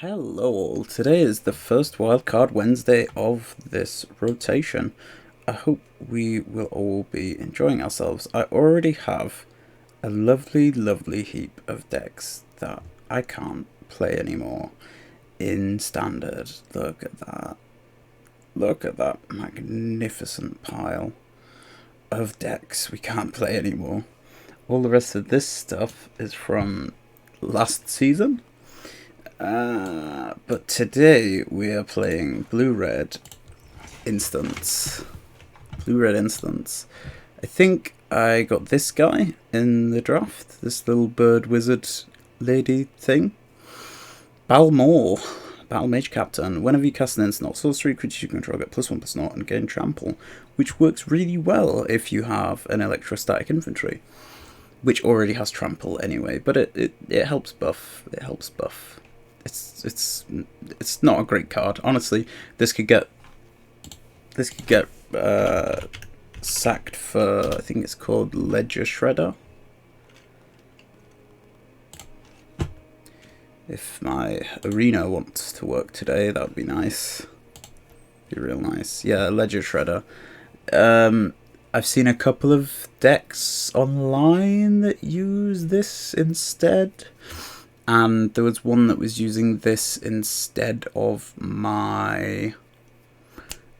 Hello all, today is the first Wildcard Wednesday of this rotation. I hope we will all be enjoying ourselves. I already have a lovely heap of decks that I can't play anymore in Standard. Look at that. Look at that magnificent pile of decks we can't play anymore. All the rest of this stuff is from last season. But today we are playing Blue-Red Instance. Blue-Red Instance. I think I got this guy in the draft. This little bird wizard lady thing. Balmore. Battle Mage Captain. Whenever you cast an instant or sorcery, creatures you control get +1/+0 and gain trample. Which works really well if you have an electrostatic infantry. Which already has trample anyway. But it helps buff. It helps buff. It's not a great card. Honestly, this could get sacked for, I think it's called Ledger Shredder. If my arena wants to work today, that would be nice. Be real nice. Yeah, Ledger Shredder. I've seen a couple of decks online that use this instead. And there was one that was using this instead of my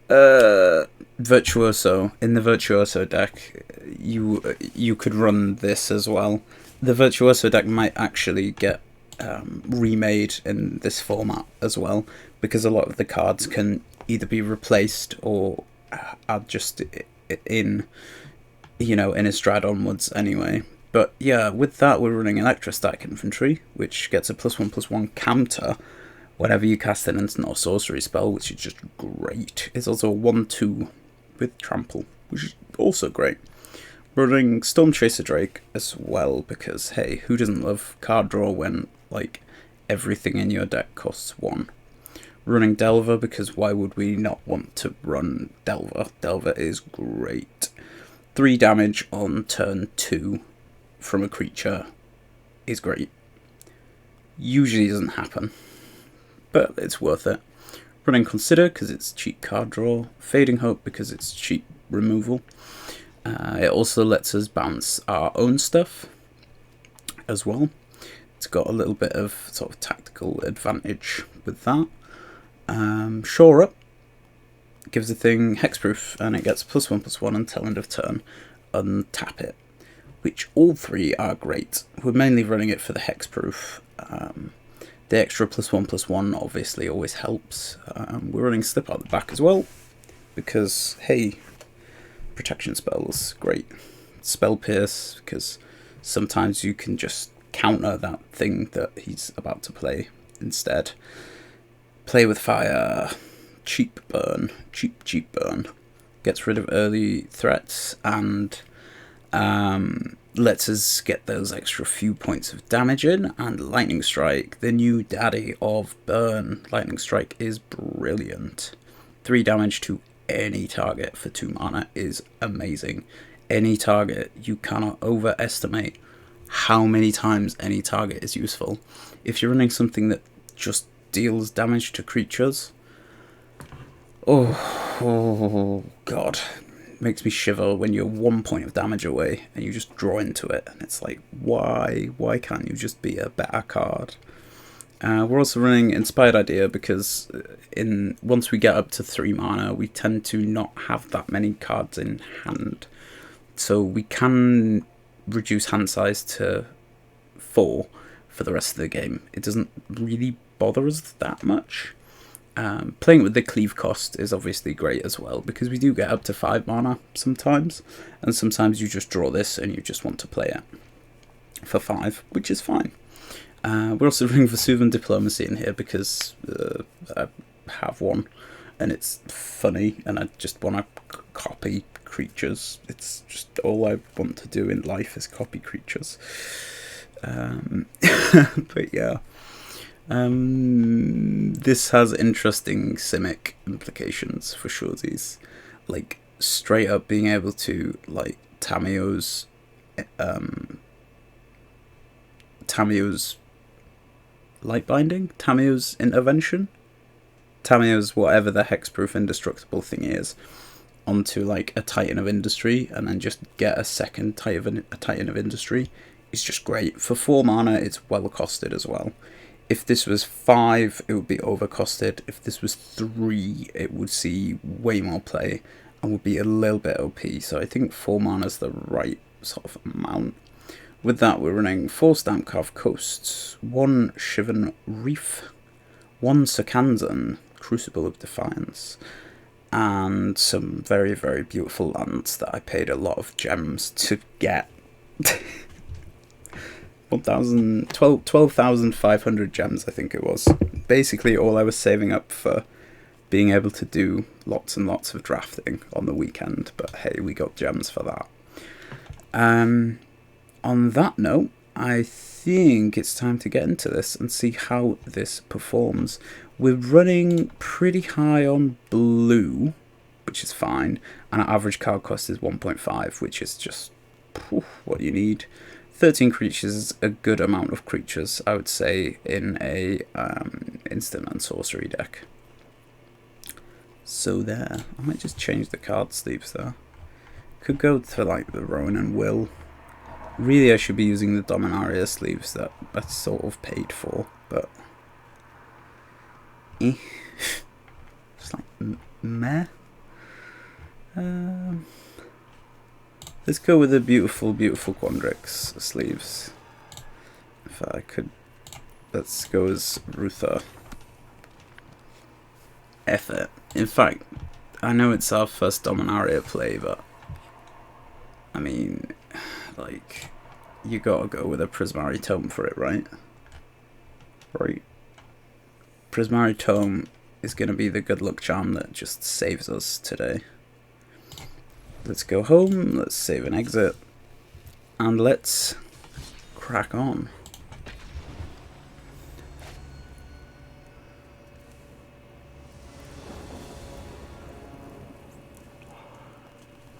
Virtuoso. In the Virtuoso deck, you could run this as well. The Virtuoso deck might actually get remade in this format as well, because a lot of the cards can either be replaced or add just in, in Innistrad onwards anyway. But yeah, with that we're running Electrostatic Infantry, which gets a +1/+1 counter whenever you cast an instant or sorcery spell, which is just great. It's also a 1/2 with trample, which is also great. We're running Stormchaser Drake as well, because hey, who doesn't love card draw when like everything in your deck costs 1? Running Delver, because why would we not want to run Delver? Delver is great. 3 damage on turn 2 from a creature is great. Usually doesn't happen, but it's worth it. Running Consider because it's cheap card draw. Fading Hope because it's cheap removal. It also lets us bounce our own stuff as well. It's got a little bit of sort of tactical advantage with that. Shore Up gives the thing hexproof, and it gets +1/+1 until end of turn. Untap it. Which all 3 are great. We're mainly running it for the hexproof. The extra +1/+1 obviously always helps. We're running Slip Out the Back as well, because hey, protection spells, great. Spell Pierce, because sometimes you can just counter that thing that he's about to play instead. Play with Fire, cheap burn, cheap burn. Gets rid of early threats and lets us get those extra few points of damage in. And Lightning Strike, the new daddy of burn. Lightning Strike is brilliant. 3 damage to any target for 2 mana is amazing. Any target, you cannot overestimate how many times any target is useful. If you're running something that just deals damage to creatures, oh god, makes me shiver when you're 1 point of damage away and you just draw into it, and it's like, why can't you just be a better card? We're also running Inspired Idea, because once we get up to 3 mana, we tend to not have that many cards in hand, so we can reduce hand size to 4 for the rest of the game. It doesn't really bother us that much. Playing with the cleave cost is obviously great as well, because we do get up to 5 mana sometimes, and sometimes you just draw this and you just want to play it for 5, which is fine. We're also running Vesuvian Diplomacy in here because I have one and it's funny and I just want to copy creatures. It's just all I want to do in life is copy creatures. But yeah. This has interesting Simic implications for shorties, like straight up being able to like Tamiyo's Light Binding, Tamiyo's Intervention, Tamiyo's whatever the hexproof indestructible thing is, onto like a Titan of Industry, and then just get a second Titan of Industry. It's just great. For 4 mana, it's well costed as well. If this was 5, it would be overcosted. If this was 3, it would see way more play and would be a little bit OP. So I think 4 mana is the right sort of amount. With that, we're running 4 Stampcarved Coasts, 1 Shivan Reef, 1 Sakanzan, Crucible of Defiance, and some very, very beautiful lands that I paid a lot of gems to get. 12,500 gems, I think it was. Basically all I was saving up for being able to do lots and lots of drafting on the weekend, but hey, we got gems for that. On that note, I think it's time to get into this and see how this performs. We're running pretty high on blue, which is fine, and our average card cost is 1.5, which is just what you need. 13 creatures is a good amount of creatures, I would say, in a instant and sorcery deck. So there, I might just change the card sleeves there. Could go to like the Rowan and Will. Really, I should be using the Dominaria sleeves that that's sort of paid for, but just like meh. Let's go with the beautiful, beautiful Quandrix sleeves. If I could, let's go as Ruther. Effort. In fact, I know it's our first Dominaria play, but I mean, like, you gotta go with a Prismari Tome for it, right? Right. Prismari Tome is gonna be the good luck charm that just saves us today. Let's go home, let's save and exit, and let's crack on.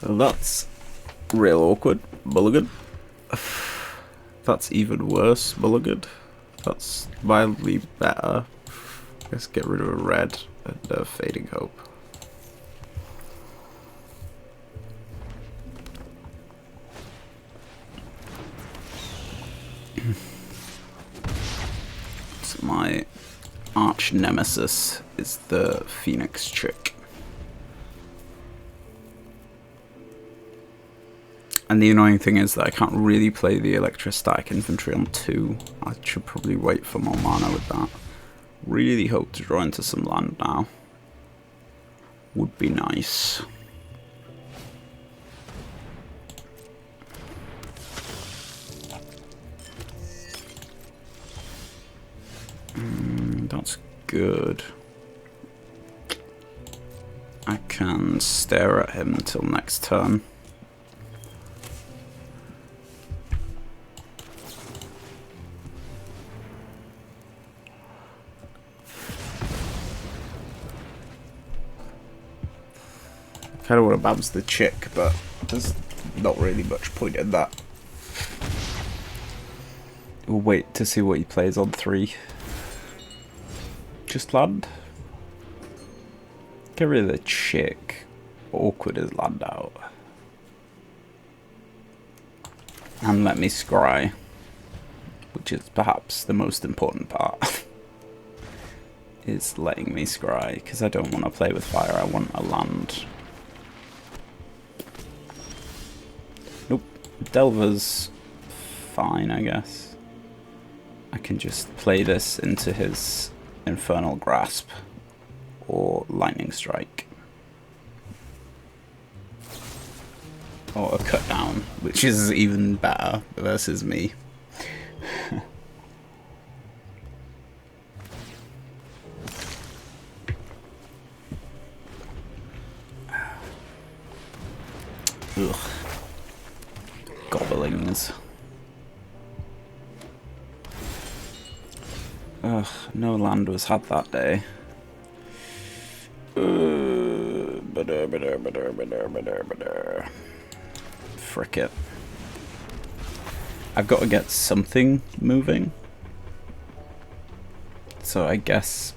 Well, that's real awkward, Mulligan. That's even worse, Mulligan. That's mildly better. Let's get rid of a red and a Fading Hope. So my arch nemesis is the Phoenix Chick. And the annoying thing is that I can't really play the Electrostatic Infantry on 2. I should probably wait for more mana with that. Really hope to draw into some land now. Would be nice. That's good. I can stare at him until next turn. I kind of want to bounce the Chick, but there's not really much point in that. We'll wait to see what he plays on 3. Just land. Get rid of the Chick. Awkward as land out. And let me scry, which is perhaps the most important part. Is letting me scry, because I don't want to play with fire, I want a land. Nope. Delver's fine, I guess. I can just play this into his Infernal Grasp or Lightning Strike. Or a Cut Down, which is even better versus me. Ugh. Gobblings. Ugh, no land was had that day. Frick it. I've got to get something moving. So I guess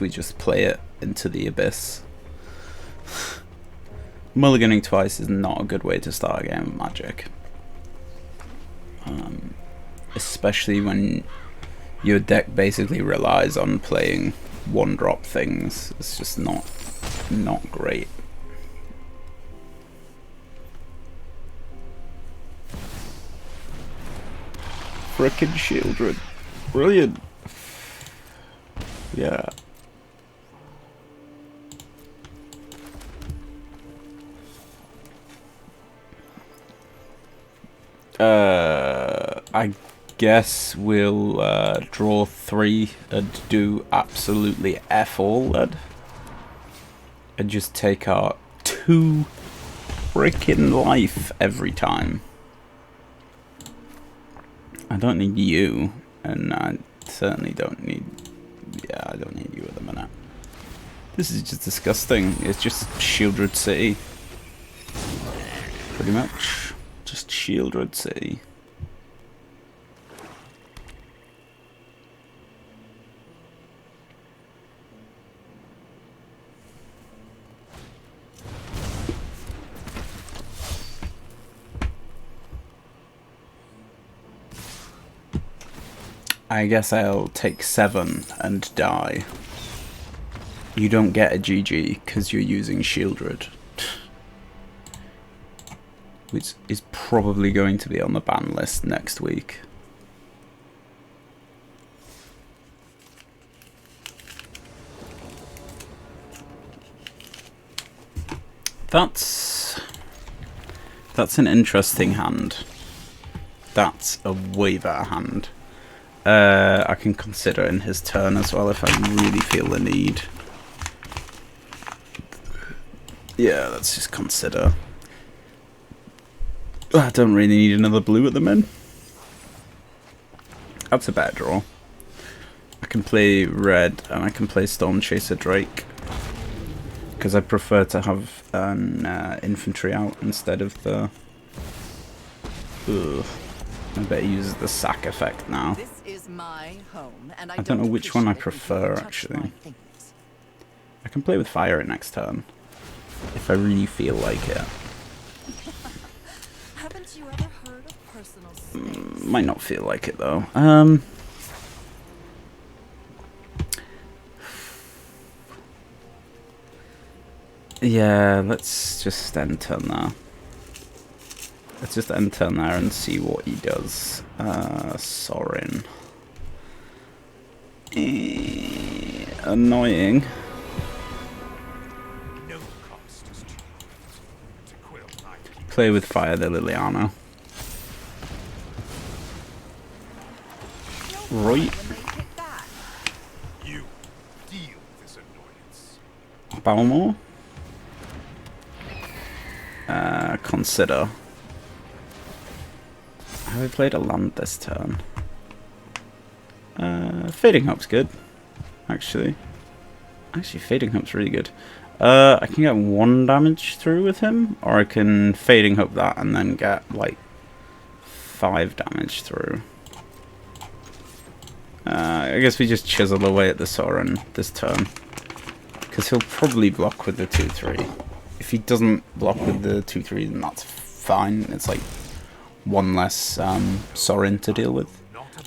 we just play it into the abyss. Mulliganing twice is not a good way to start a game of Magic. Especially when your deck basically relies on playing one-drop things. It's just not great. Frickin' Shieldred. Brilliant. Yeah. I guess we'll draw 3 and do absolutely F all then. And just take our 2 freaking life every time. I don't need you, and I certainly don't need... Yeah, I don't need you at the minute. This is just disgusting. It's just Shieldred City. Pretty much. Just Shieldred City. I guess I'll take 7 and die. You don't get a GG because you're using Shieldred. Which is probably going to be on the ban list next week. That's an interesting hand. That's a way better hand. I can consider in his turn as well if I really feel the need. Yeah, let's just consider. I don't really need another blue at the min. That's a better draw. I can play red and I can play Storm Chaser Drake. Because I prefer to have an infantry out instead of the... Ugh. I bet he uses the sack effect now. This is my home, and I don't know which one I prefer, actually. I can play with fire next turn. If I really feel like it. Haven't you ever heard of personal space? Might not feel like it, though. Yeah, let's just end turn there. Let's just end turn there and see what he does. Sorin. Annoying. Play with fire the Liliana. Right. Balmore. Consider. Have I played a land this turn? Fading Hope's good, actually. Fading Hope's really good. I can get 1 damage through with him, or I can Fading Hope that and then get, like, 5 damage through. I guess we just chisel away at the Sorin this turn. Because he'll probably block with the 2-3. If he doesn't block with the 2-3, then that's fine. It's like 1 less Sorin to deal with.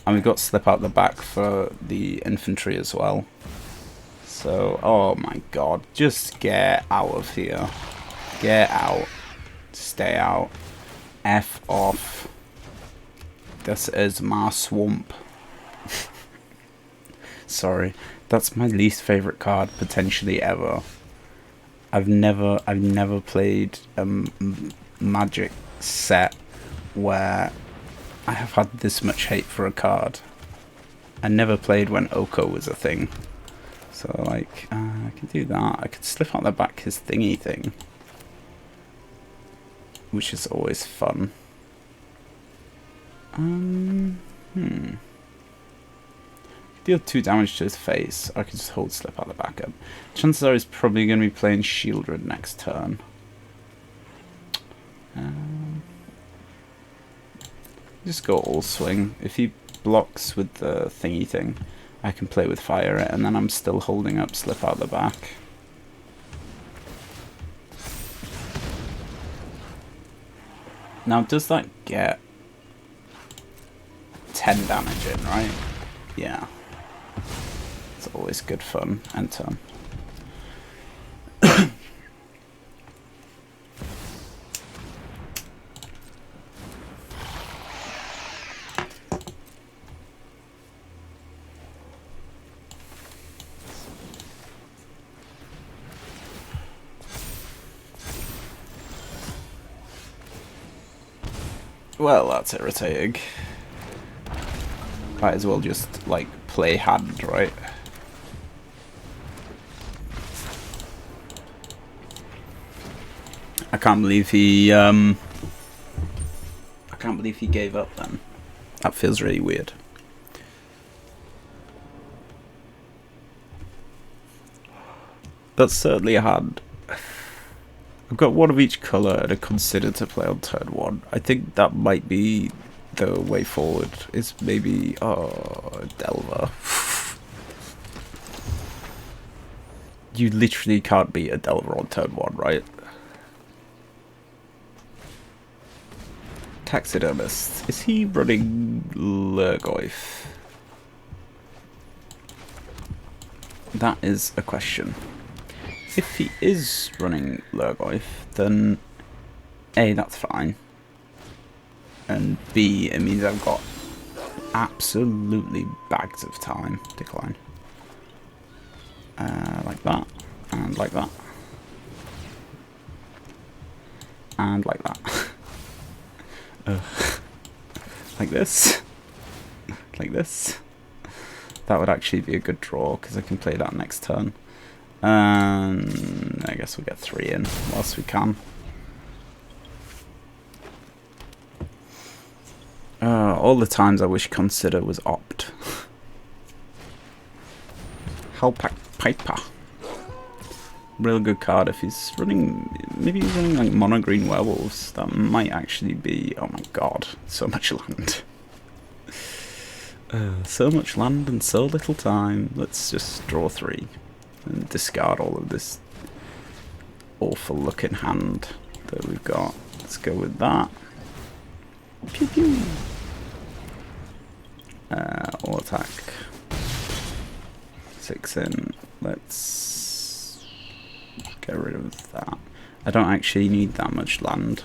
And we've got Slip Out the Back for the infantry as well. So, oh my god, just get out of here. Get out. Stay out. F off. This is my swamp. Sorry, that's my least favourite card potentially ever. I've never played a Magic set where I have had this much hate for a card. I never played when Oko was a thing. So, like, I can do that. I could Slip Out the Back his thingy thing. Which is always fun. Deal 2 damage to his face. I can just hold Slip Out the Back up. Chances are he's probably going to be playing Shieldred next turn. Just go all swing. If he blocks with the thingy thing, I can play with fire it, and then I'm still holding up slip out the back. Now, does that get 10 damage in, right? Yeah. It's always good fun. End turn. Well, that's irritating. Might as well just, like, play hand, right? I can't believe he, I can't believe he gave up then. That feels really weird. That's certainly a hand. I've got one of each colour to consider to play on turn 1. I think that might be the way forward. Is maybe Delver. You literally can't beat a Delver on turn 1, right? Taxidermist. Is he running Lurgoyf? That is a question. If he is running Lurgoyf, then A, that's fine. And B, it means I've got absolutely bags of time. Decline. Like that. And like that. And like that. Like this. Like this. That would actually be a good draw, because I can play that next turn. I guess we'll get 3 in whilst we can. All the times I wish Consider was opt. Hellpack Piper. Real good card if he's running. Maybe he's running like mono green werewolves. That might actually be. Oh my god, so much land. So much land and so little time. Let's just draw 3 and discard all of this awful looking hand that we've got. Let's go with that. Pew pew. All attack. 6 in. Let's get rid of that. I don't actually need that much land.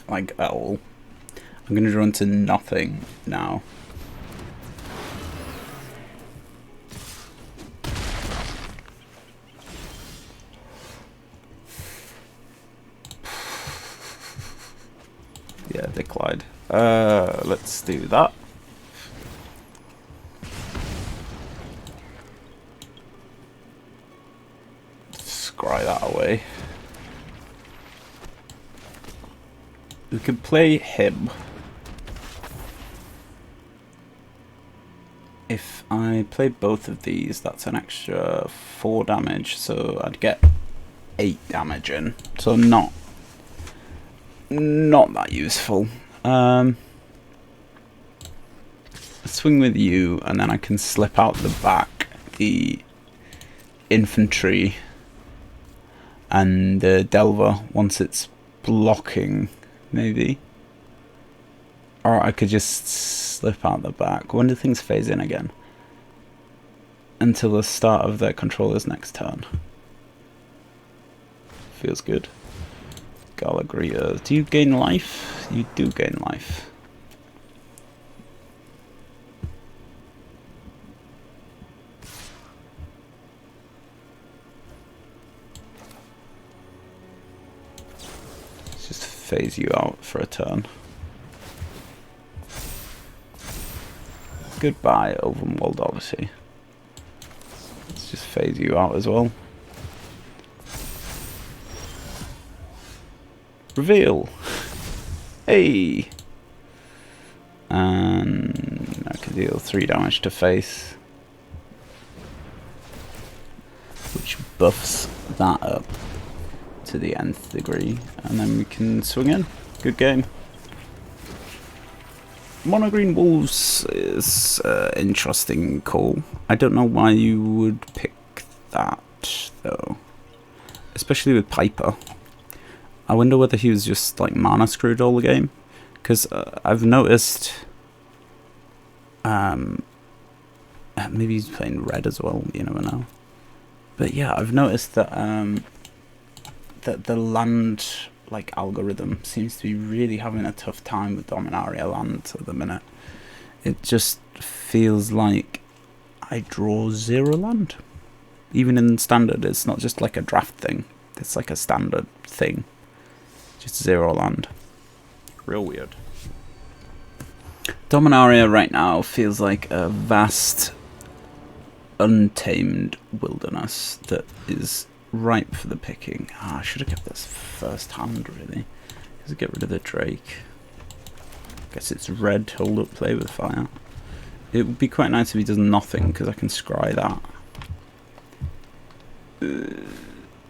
Like, at all. I'm going to run to nothing now. Yeah, decline. Let's do that. Scry that away. We can play him. If I play both of these, that's an extra 4 damage, so I'd get 8 damage in. So not that useful. Swing with you, and then I can slip out the back the infantry and the Delver once it's blocking, maybe. Or I could just slip out the back. When do things phase in again? Until the start of their controller's next turn. Feels good. Galagria. Do you gain life? You do gain life. Let's just phase you out for a turn. Goodbye, Overwald Odyssey. Let's just phase you out as well. Reveal! Hey! And I can deal 3 damage to face, which buffs that up to the nth degree, and then we can swing in. Good game. Mono Green Wolves is interesting call. I don't know why you would pick that though, especially with Piper. I wonder whether he was just like mana screwed all the game, because I've noticed. Maybe he's playing red as well. You never know. But yeah, I've noticed that that the land like algorithm seems to be really having a tough time with Dominaria land at the minute. It just feels like I draw 0 land. Even in standard, it's not just like a draft thing. It's like a standard thing. Just 0 land. Real weird. Dominaria right now feels like a vast, untamed wilderness that is ripe for the picking. I should have kept this first hand, really. Because get rid of the Drake. Guess it's red, hold up, play with fire. It would be quite nice if he does nothing, because I can scry that.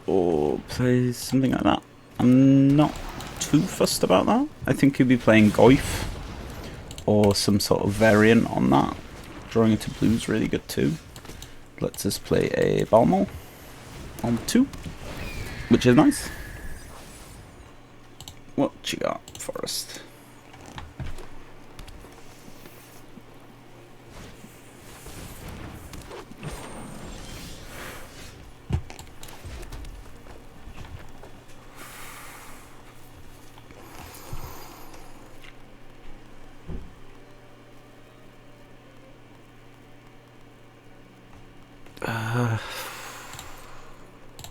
Or play something like that. I'm not too fussed about that. I think he'll be playing Goif, or some sort of variant on that. Drawing into blue is really good too. Let's just play a Balmol on 2, which is nice. What you got, Forest?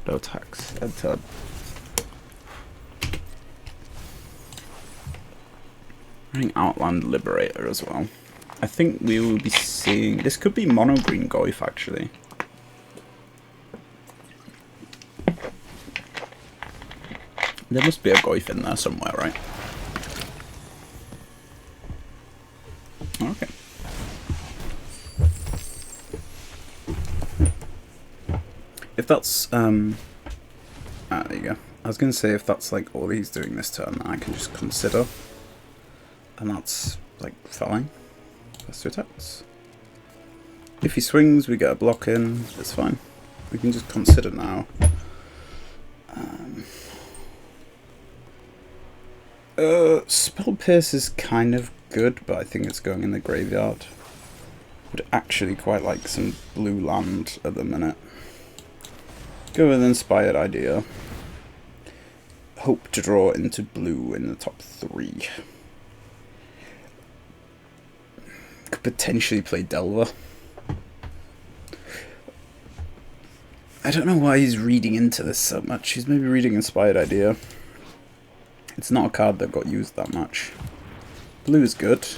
No tax. Enter. Bring Outland Liberator as well. I think we will be seeing... This could be mono green Goif, actually. There must be a Goif in there somewhere, right? Okay. If that's, there you go. I was going to say if that's like all he's doing this turn, I can just consider. And that's, like, fine. Plus 2 attacks. If he swings, we get a block in. It's fine. We can just consider now. Spell Pierce is kind of good, but I think it's going in the graveyard. Would actually quite like some blue land at the minute. Go with Inspired Idea. Hope to draw into blue in the top 3. Could potentially play Delver. I don't know why he's reading into this so much. He's maybe reading Inspired Idea. It's not a card that got used that much. Blue is good.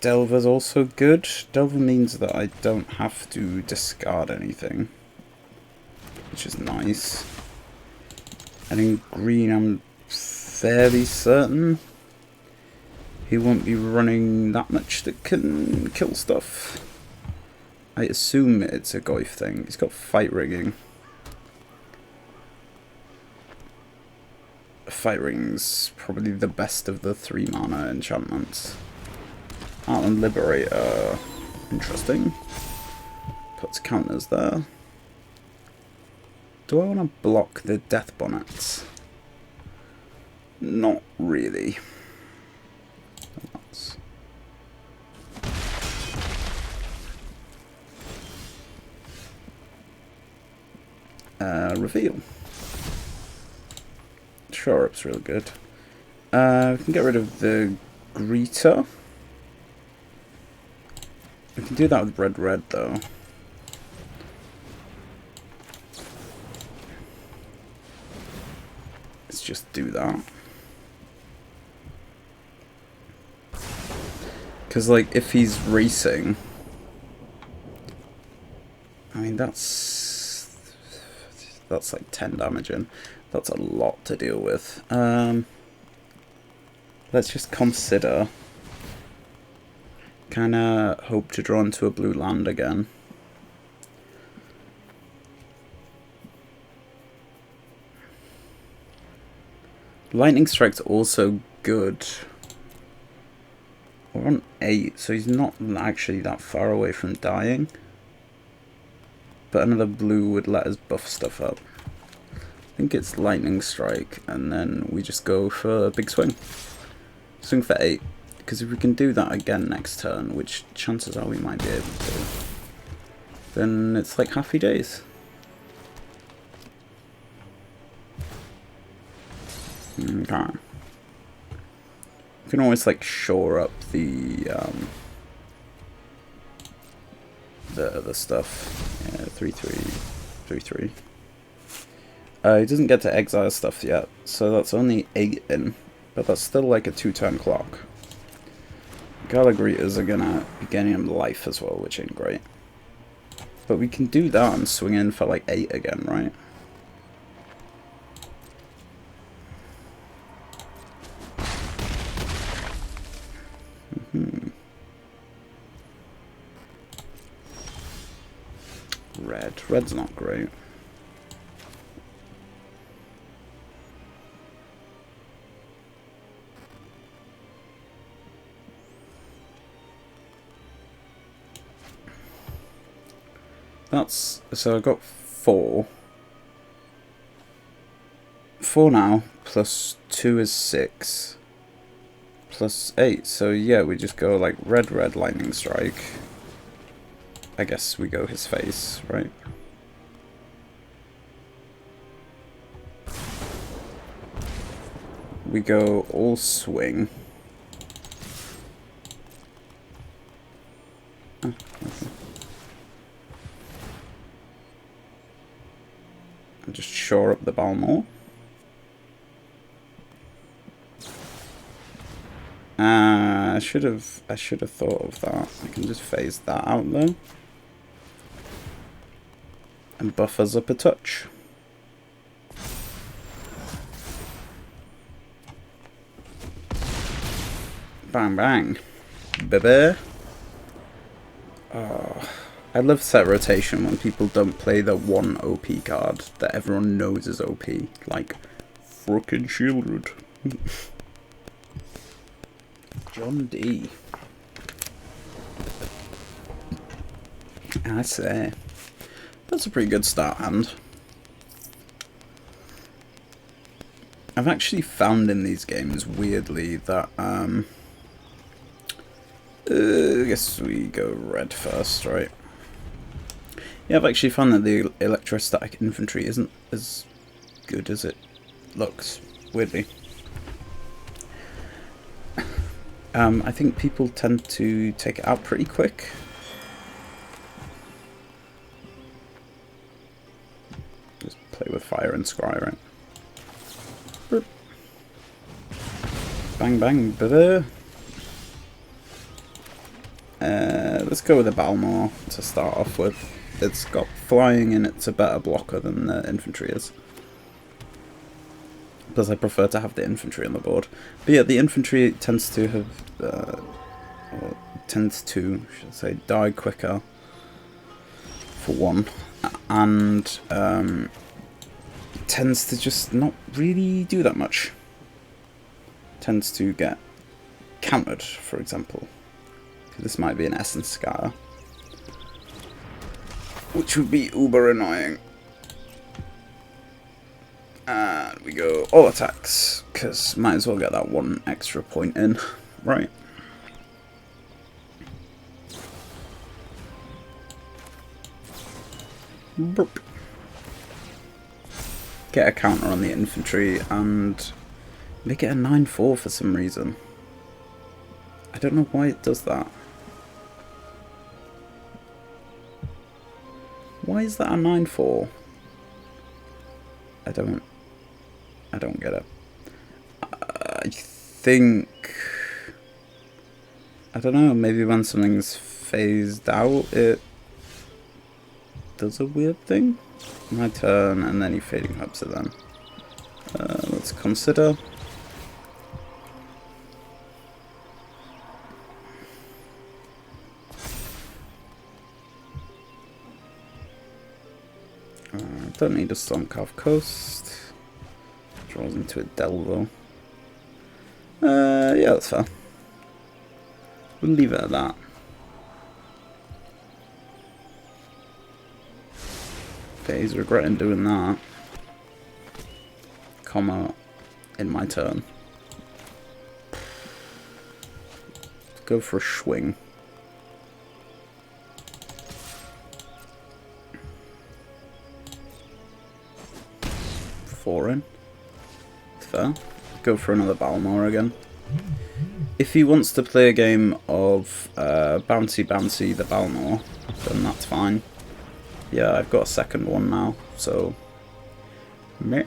Delver's also good. Delver means that I don't have to discard anything, which is nice. And in green, I'm fairly certain he won't be running that much that can kill stuff. I assume it's a Goif thing. He's got Fight Rigging. Fight Ring's probably the best of the 3 mana enchantments. Outland Liberator, interesting. Puts counters there. Do I want to block the Death Bonnets? Not really. Reveal. Shore Up's real good. We can get rid of the Greeter. We can do that with red though. Let's just do that. Because, like, if he's racing... I mean, that's like 10 damage in. That's a lot to deal with. Let's just consider. Kinda hope to draw into a blue land again. Lightning Strike's also good. We're on 8, so he's not actually that far away from dying. But another blue would let us buff stuff up. I think it's Lightning Strike, and then we just go for a big swing. Swing for 8. Because if we can do that again next turn, which chances are we might be able to, then it's like happy days. Okay. You can always like shore up the other stuff. Yeah, 3/3, 3/3. He doesn't get to exile stuff yet, so that's only 8 in, but that's still like a 2-turn clock. Galagritas are gonna be getting him life as well, which ain't great. But we can do that and swing in for like 8 again, right? Red's not great. That's, so I got 4. 4 now, plus 2 is 6. Plus 8, so yeah, we just go like red, lightning strike. I guess we go his face, right? We go all swing. Oh, okay. And just shore up the Balmor. I should have thought of that. I can just phase that out though. And buff us up a touch. Bang bang. Baby. Oh, I love set rotation when people don't play the one OP card that everyone knows is OP. Like frickin' Shieldred. John D. I say. That's a pretty good start hand. I've actually found in these games, weirdly, that, I guess we go red first, right? Yeah, I've actually found that the electrostatic infantry isn't as good as it looks, weirdly. I think people tend to take it out pretty quick. Just play with fire and scry, right? Burp. Bang bang, baby. Let's go with the Balmor to start off with. It's got flying and it's a better blocker than the infantry is. Plus I prefer to have the infantry on the board. But yeah, the infantry tends to have, or tends to, should I say, die quicker, for one. And tends to just not really do that much. Tends to get countered, for example. This might be an Essence Scar, which would be uber annoying. And we go all attacks, because might as well get that one extra point in, right? Burp. Get a counter on the infantry and make it a 9/4 for some reason. I don't know why it does that. Why is that a 9/4? I don't get it. I think, I don't know, maybe when something's phased out it does a weird thing. My turn, and then he fading hubs it then. Let's consider. Don't need a Stormcarved Coast. Draws into a Delvo. Yeah, that's fair. We'll leave it at that. Okay, he's regretting doing that. Comma in my turn. Let's go for a swing. Four in. Fair. Go for another Balmor again. If he wants to play a game of Bouncy Bouncy the Balmor, then that's fine. Yeah, I've got a second one now, so... Meh.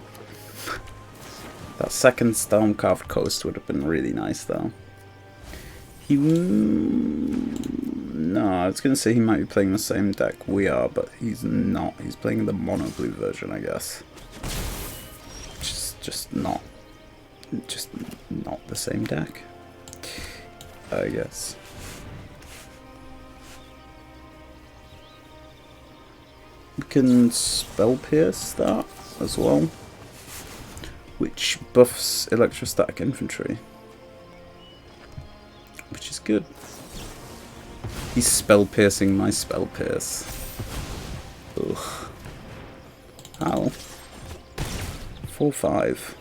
That second Stormcarved Coast would have been really nice, though. He... No, I was going to say he might be playing the same deck we are, but he's not. He's playing the mono-blue version, I guess. Just not the same deck, I guess. We can Spell Pierce that as well, which buffs electrostatic infantry, which is good. He's Spell Piercing my Spell Pierce. Ugh. How? 4/5.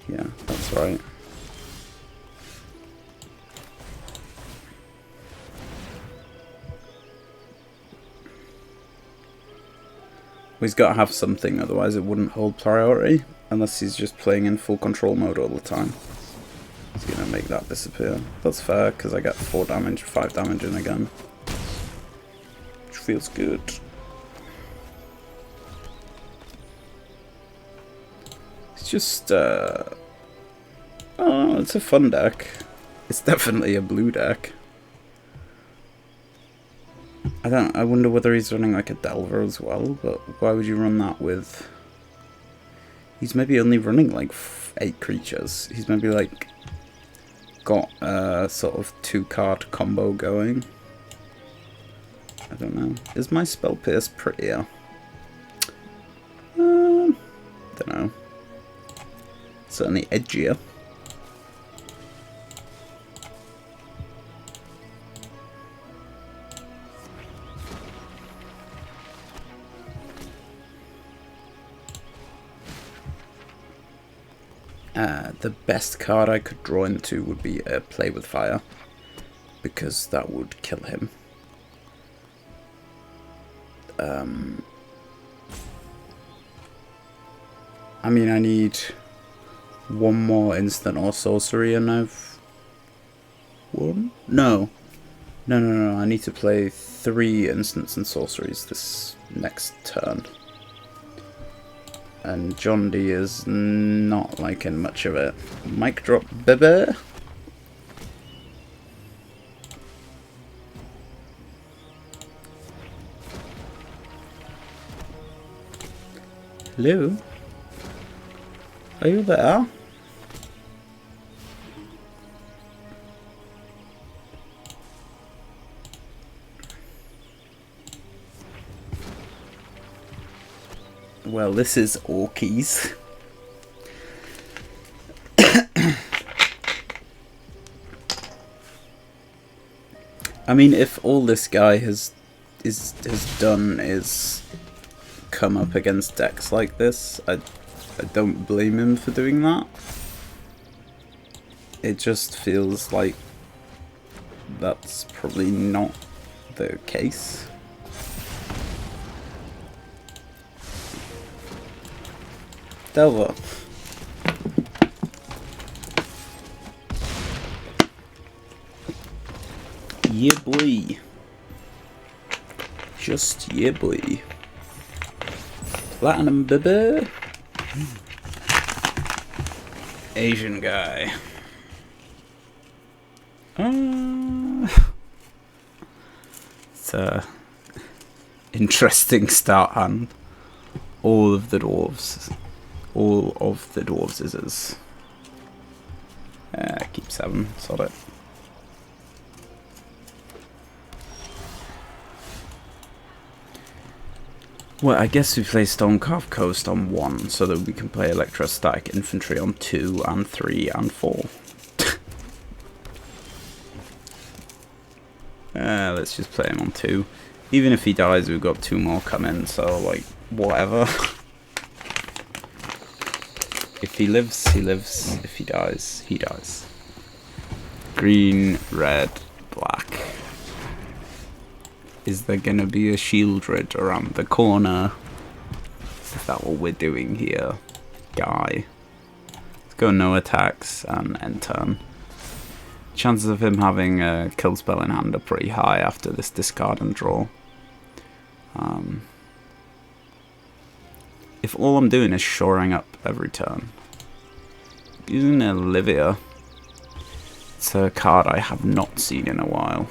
Yeah, that's right. He's got to have something, otherwise it wouldn't hold priority, unless he's just playing in full control mode all the time. He's going to make that disappear. That's fair, because I get 4 damage, 5 damage in again. Which feels good. It's just, oh, it's a fun deck. It's definitely a blue deck. I wonder whether he's running like a Delver as well, but why would you run that with... He's maybe only running like 8 creatures. He's maybe like got a sort of 2-card combo going. I don't know. Is my Spell Pierce prettier? Don't know. Certainly edgier. The best card I could draw into would be a Play with Fire, because that would kill him. I mean, I need one more instant or sorcery and I've won? No, I need to play 3 instants and sorceries this next turn. And John D is not liking much of it. Mic drop, baby. Hello? Are you there? Well, this is Orkies. I mean, if all this guy has done is come up against decks like this, I don't blame him for doing that. It just feels like that's probably not the case. Delver. Yeah, boy. Just yeah, boy. Platinum, baby. Asian guy. It's a interesting start hand. All of the dwarves Izzets. Keep 7, sod it. Well, I guess we play Stonecarved Coast on 1, so that we can play Electrostatic Infantry on 2 and 3 and 4. Let's just play him on 2. Even if he dies, we've got 2 more coming, so, like, whatever. If he lives, he lives. If he dies, he dies. Green, red, black. Is there gonna be a Shieldred around the corner? Is that what we're doing here, guy? Let's go no attacks and end turn. Chances of him having a kill spell in hand are pretty high after this discard and draw. If all I'm doing is shoring up every turn, using Olivia, it's a card I have not seen in a while.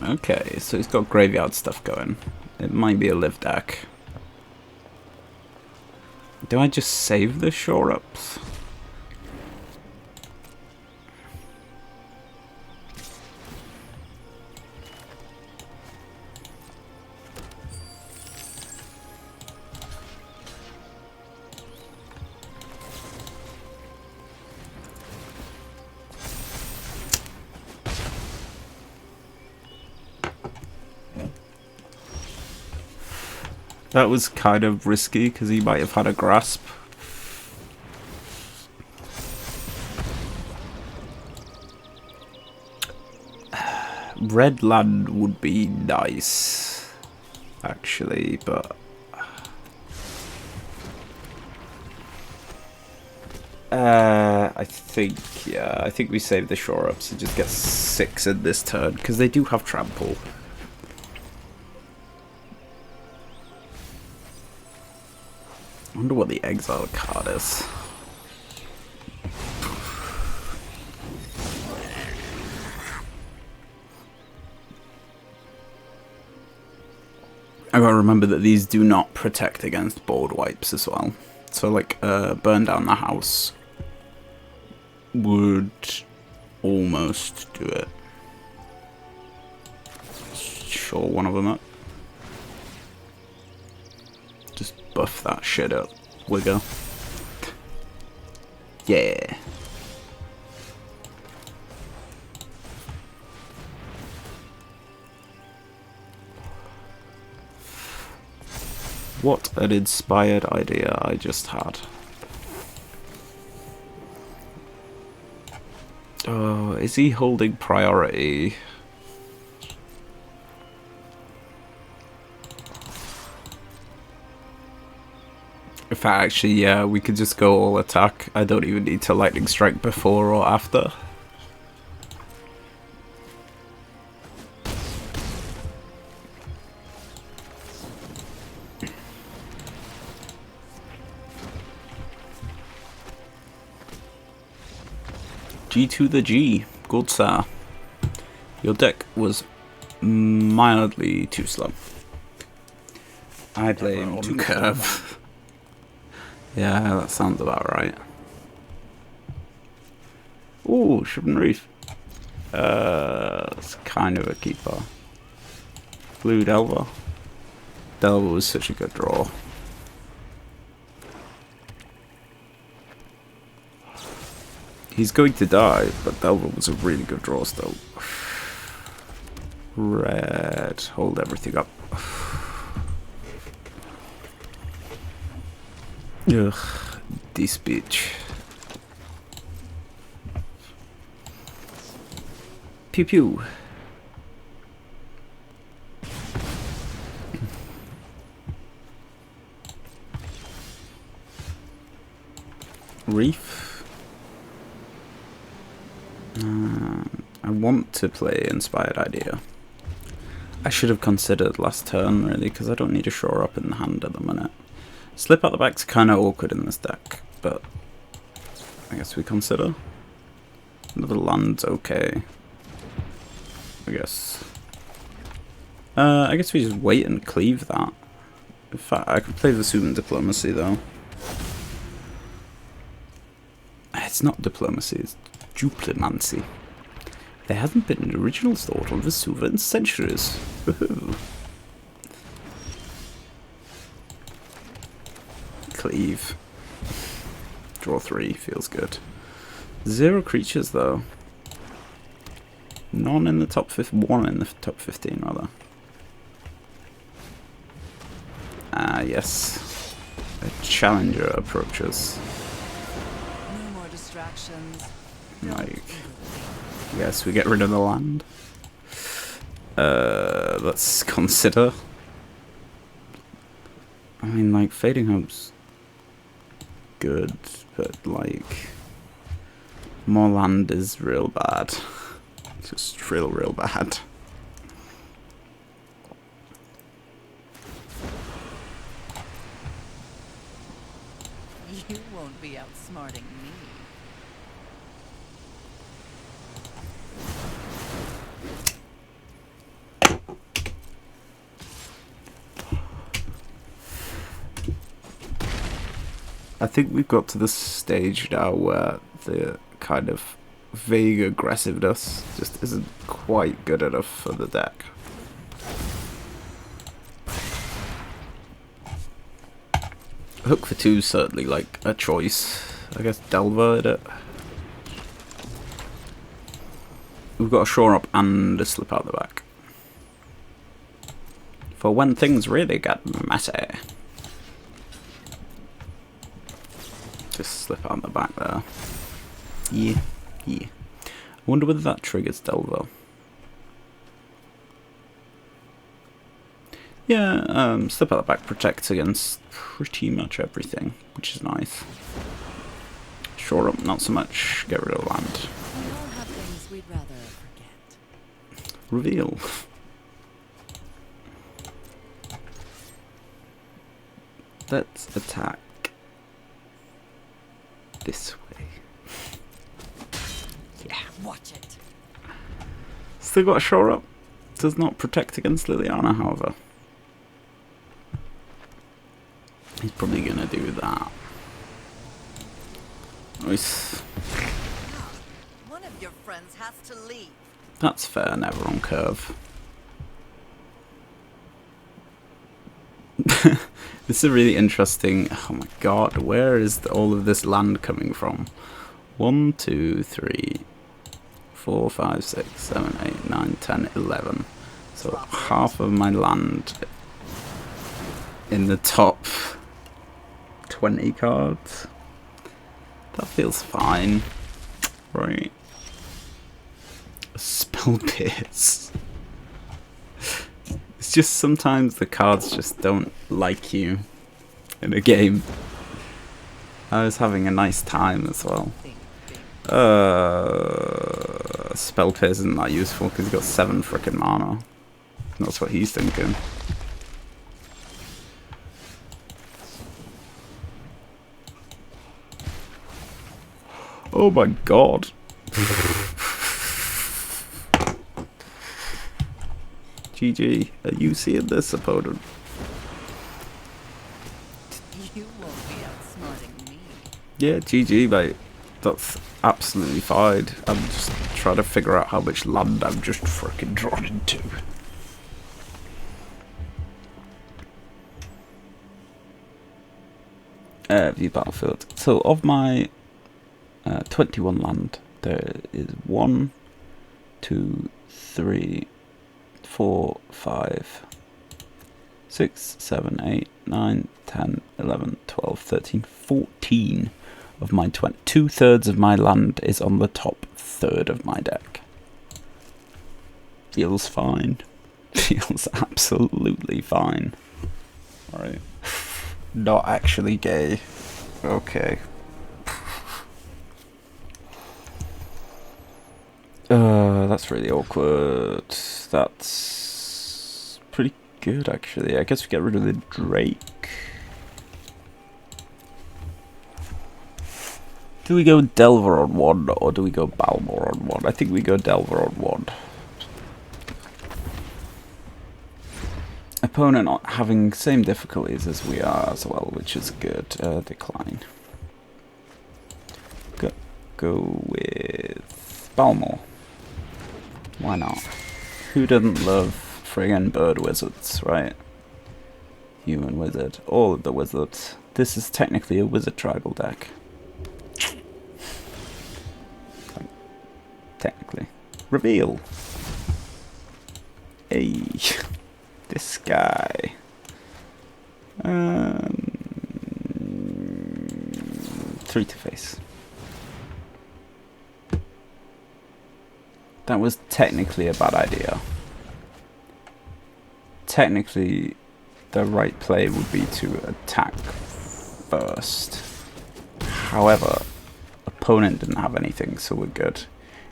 Okay, so he's got graveyard stuff going. It might be a live deck. Do I just save the shore ups? That was kind of risky because he might have had a grasp. Red land would be nice, actually, but I think we save the shore ups and just get 6 in this turn because they do have trample. I wonder what the exile card is. I gotta remember that these do not protect against board wipes as well. So like burn down the house would almost do it. Sure, one of them up. Just buff that shit up. Wiggle. Yeah. What an inspired idea I just had. Oh, is he holding priority? In fact, actually, yeah, we could just go all attack. I don't even need to lightning strike before or after. G to the G. Good sir. Your deck was mildly too slow. I blame to curve. Yeah, that sounds about right. Ooh, Shibboleth Reef. It's kind of a keeper. Blue Delver. Delver was such a good draw. He's going to die, but Delver was a really good draw still. Red. Hold everything up. Ugh. This bitch. Pew pew. Reef. I want to play Inspired Idea. I should have considered last turn, really, because I don't need to shore up in the hand at the minute. Slip out the back's kind of awkward in this deck, but I guess we consider. Another land's okay. I guess we just wait and cleave that. In fact, I could play the Suman Diplomacy, though. It's not Diplomacy, it's Duplimancy. There hasn't been an original thought on Vesuva in centuries. Woohoo. Cleave. Draw 3, feels good. 0 creatures though. None in the top 1 in the top 15 rather. Ah yes. A challenger approaches. No more distractions. Like, yes, we get rid of the land. Let's consider. I mean, like, Fading Hope's good, but like, more land is real bad. Just real bad. You won't be outsmarting me. I think we've got to the stage now where the kind of vague aggressiveness just isn't quite good enough for the deck. Hook for 2 is certainly like a choice. I guess Delver at it. We've got a Shore Up and a Slip out the back. For when things really get messy. Just slip out the back there. Yeah. I wonder whether that triggers Delver. Yeah, slip out the back protects against pretty much everything, which is nice. Shore Up, not so much. Get rid of land. We all have things we'd rather forget. Reveal. Let's attack this way. Yeah. Watch it. Still got a Shore Up. Does not protect against Liliana, however. He's probably gonna do that. Nice. One of your friends has to leave. That's fair, never on curve. This is a really interesting. Oh my god, where is all of this land coming from? 1, 2, 3, 4, 5, 6, 7, 8, 9, 10, 11. So half of my land in the top 20 cards. That feels fine, right? Spell Pierce. It's just sometimes the cards just don't like you in a game. I was having a nice time as well. Spell Pierce isn't that useful because he's got 7 frickin' mana. That's what he's thinking. Oh my god. GG, are you seeing this, opponent? You won't be outsmarting me. Yeah, GG, mate. That's absolutely fine. I'm just trying to figure out how much land I'm just frickin' drawn into. View battlefield. So, of my 21 land, there is 1, 2, 3, 4, 5, 6, 7, 8, 9, 10, 11, 12, 13, 14 of my 20. 2/3 of my land is on the top third of my deck. Feels fine. Feels absolutely fine. Alright. Not actually gay. Okay. That's really awkward. That's pretty good, actually. I guess we get rid of the Drake. Do we go Delver on 1, or do we go Balmor on 1? I think we go Delver on 1. Opponent not having same difficulties as we are as well, which is good. Decline. Go with Balmor. Why not? Who doesn't love friggin' bird wizards, right? Human wizard, all of the wizards. This is technically a wizard tribal deck. Technically. Reveal! Hey! This guy. 3 to face. That was technically a bad idea. Technically, the right play would be to attack first. However, opponent didn't have anything, so we're good.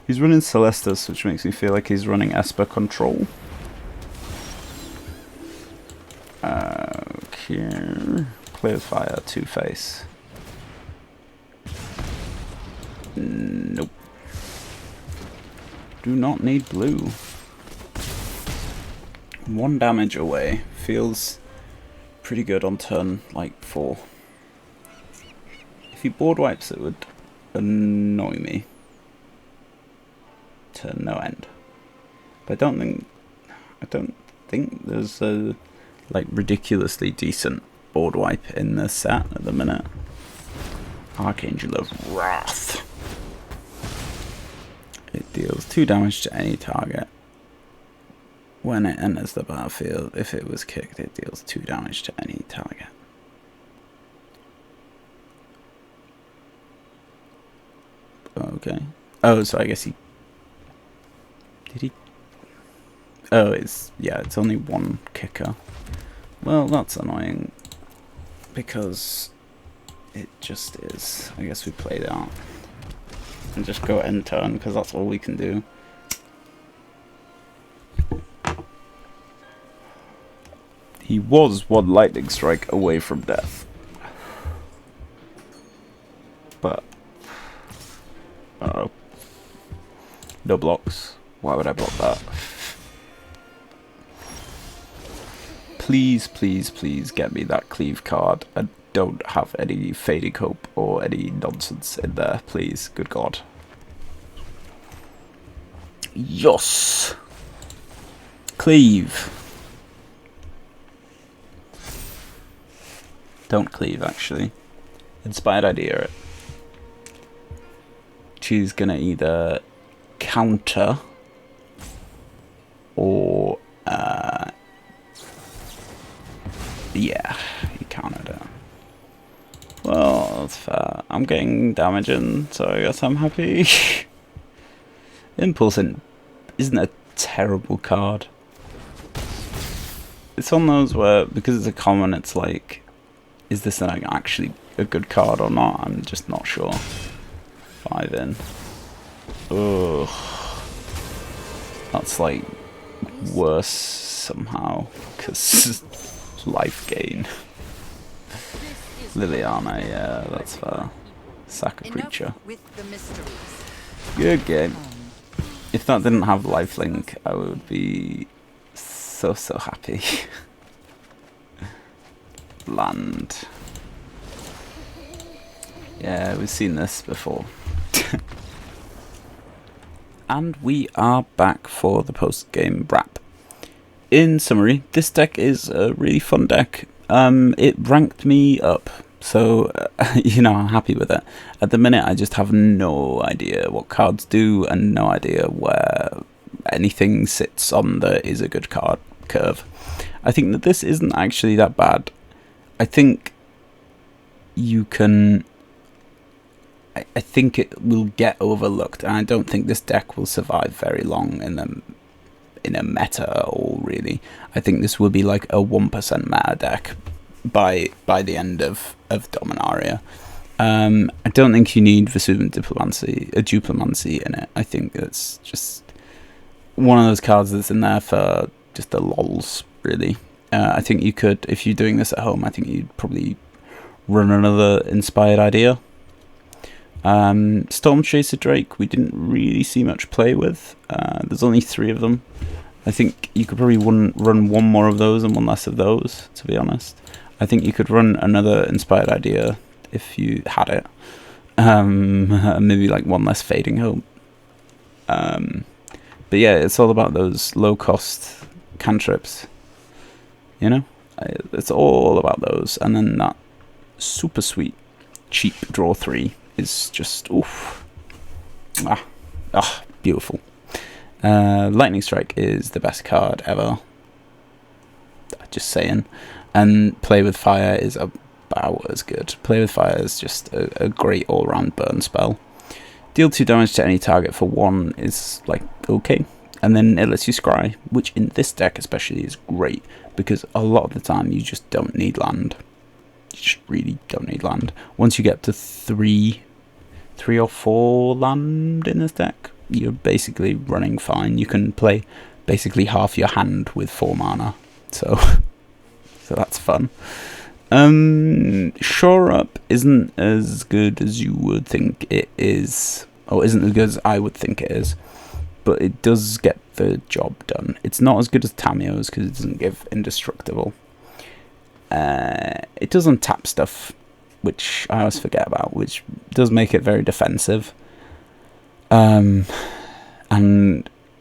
He's running Celestus, which makes me feel like he's running Esper Control. Okay. Clear fire, 2 face. Nope. Do not need blue. 1 damage away. Feels pretty good on turn, like, 4. If he board wipes, it would annoy me. Turn no end. But I don't think there's a, like, ridiculously decent board wipe in the set at the minute. Archangel of Wrath. It deals 2 damage to any target. When it enters the battlefield, if it was kicked, it deals 2 damage to any target. Okay. Oh, so I guess he... Did he... Oh, it's only 1 kicker. Well, that's annoying. Because it just is. I guess we play that. And just go end turn, because that's all we can do. He was 1 lightning strike away from death. But... uh-oh. No blocks. Why would I block that? Please, please, please get me that cleave card. I don't have any Fading Hope or any nonsense in there, please. Good God. Yes! Cleave. Don't cleave, actually. Inspired idea it. She's gonna either counter or yeah, he countered it. Well, that's fair. I'm getting damage in, so I guess I'm happy. Impulse isn't a terrible card. It's one of those where, because it's a common, it's like, is this actually a good card or not? I'm just not sure. 5 in. Ugh. That's like worse somehow, because life gain. Liliana, yeah, that's fair. Sack a creature. Good game. If that didn't have lifelink, I would be so happy. Land. Yeah, we've seen this before. And we are back for the post-game wrap. In summary, this deck is a really fun deck. It ranked me up, so you know, I'm happy with it. At the minute, I just have no idea what cards do and no idea where anything sits on the is a good card curve. I think that this isn't actually that bad. I think you can... I think it will get overlooked, and I don't think this deck will survive very long in a meta at all, really. I think this will be like a 1% meta deck by the end of Dominaria. I don't think you need Vesuvian Duplimancy in it. I think it's just one of those cards that's in there for just the lols, really. I think you could, if you're doing this at home, I think you'd probably run another Inspired Idea. Storm Chaser Drake, we didn't really see much play with. There's only 3 of them. I think you could probably run 1 more of those and 1 less of those, to be honest. I think you could run another Inspired Idea if you had it. Maybe like 1 less Fading Hope. But yeah, it's all about those low-cost cantrips. You know? It's all about those. And then that super sweet, cheap draw 3 is just, oof. Beautiful. Lightning Strike is the best card ever. Just saying. And Play with Fire is about as good. Play with Fire is just a great all-round burn spell. Deal 2 damage to any target for 1 is, like, okay. And then it lets you scry, which in this deck especially is great, because a lot of the time you just don't need land. You just really don't need land. Once you get to 3 or 4 land in this deck, you're basically running fine. You can play basically half your hand with 4 mana. So that's fun. Shore Up isn't as good as you would think it is, or isn't as good as I would think it is, but it does get the job done. It's not as good as Tamiyo's because it doesn't give Indestructible. It does untap stuff, which I always forget about, which does make it very defensive. And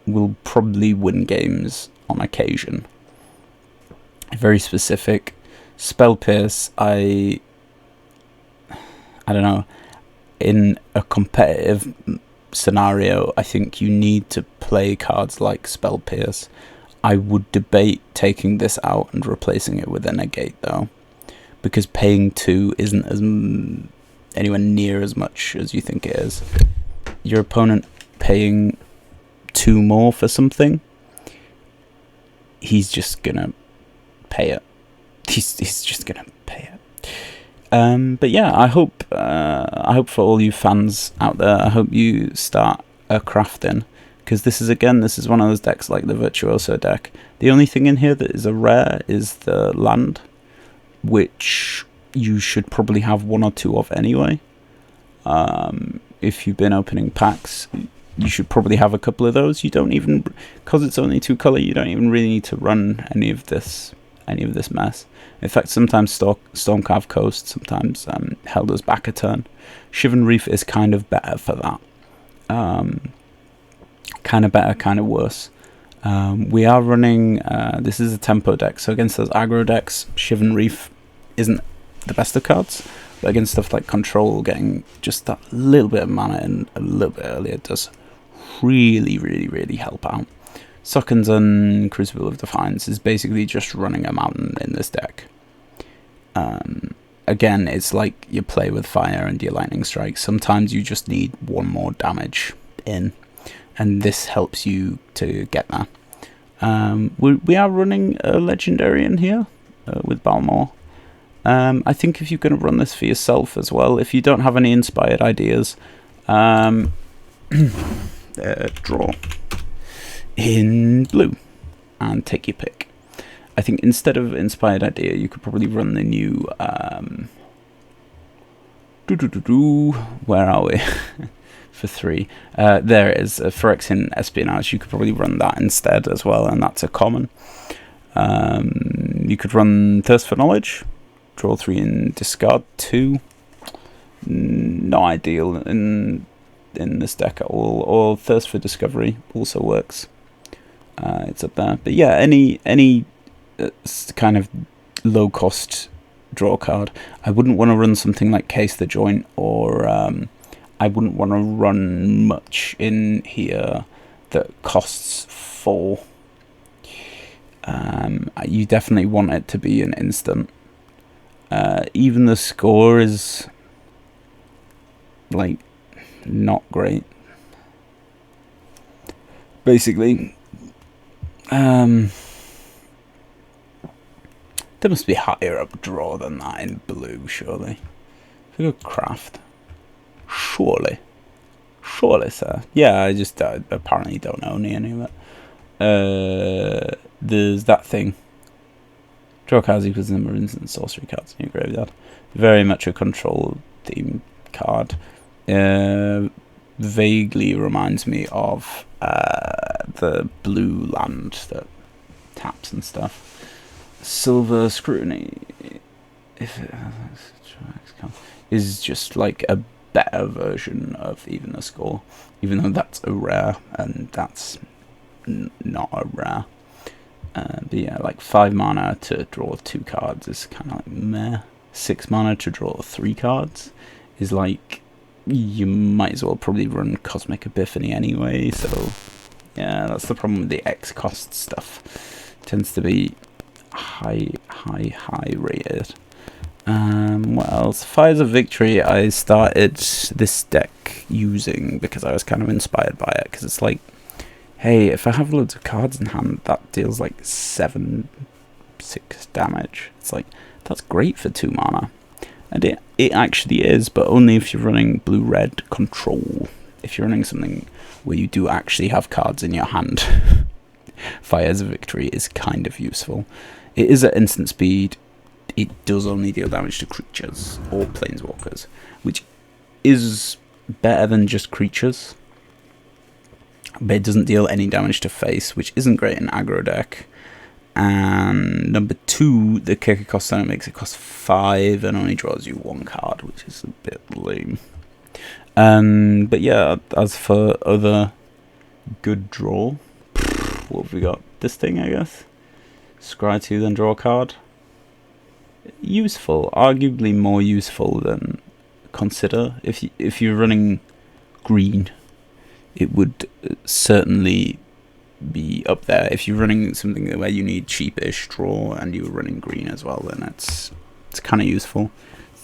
will probably win games on occasion. Very specific. Spell Pierce, I don't know. In a competitive scenario, I think you need to play cards like Spell Pierce. I would debate taking this out and replacing it with a negate, though, because paying 2 isn't as anywhere near as much as you think it is. Your opponent paying 2 more for something, he's just gonna pay it. He's just gonna pay it. But yeah, I hope for all you fans out there, I hope you start crafting, because this is one of those decks like the Virtuoso deck. The only thing in here that is a rare is the land, which you should probably have 1 or 2 of anyway. If you've been opening packs, you should probably have a couple of those. You don't even, because it's only 2 color, you don't even really need to run any of this mess. In fact, sometimes Stormcarved Coast, sometimes Helder's Back a turn. Shivan Reef is kind of better for that. Kind of better, kind of worse. We are running, this is a tempo deck, so against those aggro decks, Shivan Reef isn't the best of cards, but against stuff like Control, getting just that little bit of mana in a little bit earlier does really, really, really help out. Sockens and Crucible of Defiance is basically just running a mountain in this deck. Again, it's like you Play with Fire and your Lightning Strike. Sometimes you just need 1 more damage in, and this helps you to get that. We are running a Legendary in here with Balmor. I think if you're going to run this for yourself as well, if you don't have any inspired ideas, draw in blue and take your pick. I think instead of inspired idea, you could probably run the new where are we? For 3. There it is, Phyrexian Espionage. You could probably run that instead as well, and that's a common. You could run Thirst for Knowledge, draw 3 and discard 2. Not ideal in this deck at all. Or Thirst for Discovery also works. It's up there. But yeah, any kind of low cost draw card. I wouldn't want to run something like Case the Joint, or I wouldn't want to run much in here that costs 4. You definitely want it to be an instant. Even the score is like not great. Basically, there must be higher up draw than that in blue, surely. If we go craft, surely, sir. Yeah, I just apparently don't own any of it. There's that thing. Draw cards equals the number of instant sorcery cards in your graveyard. Very much a control theme card. Vaguely reminds me of the blue land that taps and stuff. Silver Scrutiny, if it is just like a better version of Even the Score, even though that's a rare and that's not a rare. But yeah, like 5 mana to draw 2 cards is kind of like meh. 6 mana to draw 3 cards is like, you might as well probably run Cosmic Epiphany anyway. So yeah, that's the problem with the X cost stuff. It tends to be high rated. What else? Fires of Victory I started this deck using because I was kind of inspired by it, because it's like, hey, if I have loads of cards in hand that deals like 6 damage, it's like, that's great for 2 mana. And it actually is, but only if you're running blue-red control. If you're running something where you do actually have cards in your hand, Fires of Victory is kind of useful. It is at instant speed. It does only deal damage to creatures or planeswalkers, which is better than just creatures. But it doesn't deal any damage to face, which isn't great in aggro deck. And number 2, the kicker cost on it makes it cost 5 and only draws you 1 card, which is a bit lame. But yeah, as for other good draw, what have we got? This thing, I guess. Scry 2, then draw a card. Useful, arguably more useful than Consider. If you're running green, it would certainly be up there. If you're running something where you need cheapish draw and you're running green as well, then it's kind of useful.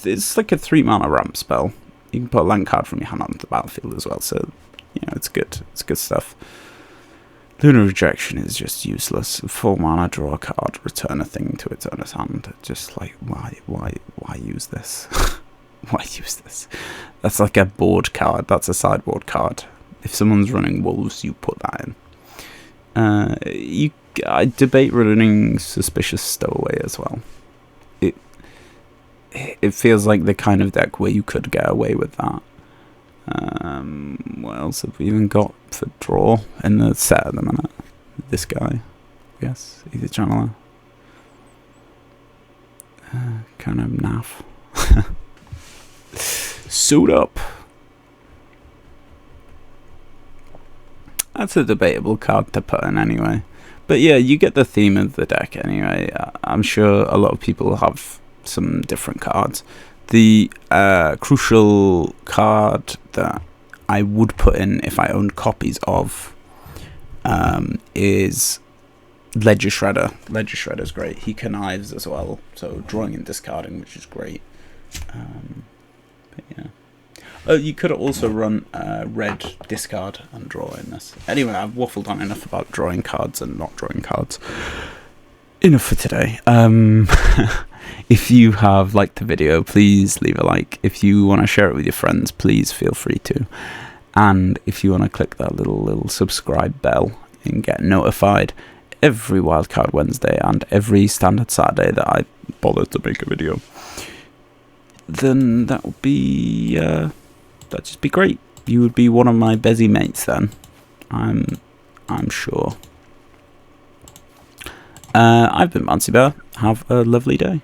It's like a 3 mana ramp spell. You can put a land card from your hand onto the battlefield as well, so you know, it's good. It's good stuff. Lunar Rejection is just useless. 4 mana, draw a card, return a thing to its owner's hand. Just like, why use this? Why use this? That's like a board card. That's a sideboard card. If someone's running wolves, you put that in. I debate running Suspicious Stowaway as well. It feels like the kind of deck where you could get away with that. What else have we even got for draw in the set at the minute? This guy, yes, he's a channeler. Kind of naff. Suit up. That's a debatable card to put in anyway. But yeah, you get the theme of the deck anyway. I'm sure a lot of people have some different cards. The crucial card that I would put in if I owned copies of is Ledger Shredder. Ledger Shredder's great. He connives as well, so drawing and discarding, which is great. But yeah. You could also run red discard and draw in this. Anyway, I've waffled on enough about drawing cards and not drawing cards. Enough for today. If you have liked the video, please leave a like. If you want to share it with your friends, please feel free to. And if you want to click that little subscribe bell and get notified every Wildcard Wednesday and every standard Saturday that I bother to make a video, then that would be that'd just be great. You would be one of my busy mates then. I'm sure. I've been Bouncy Bear. Have a lovely day.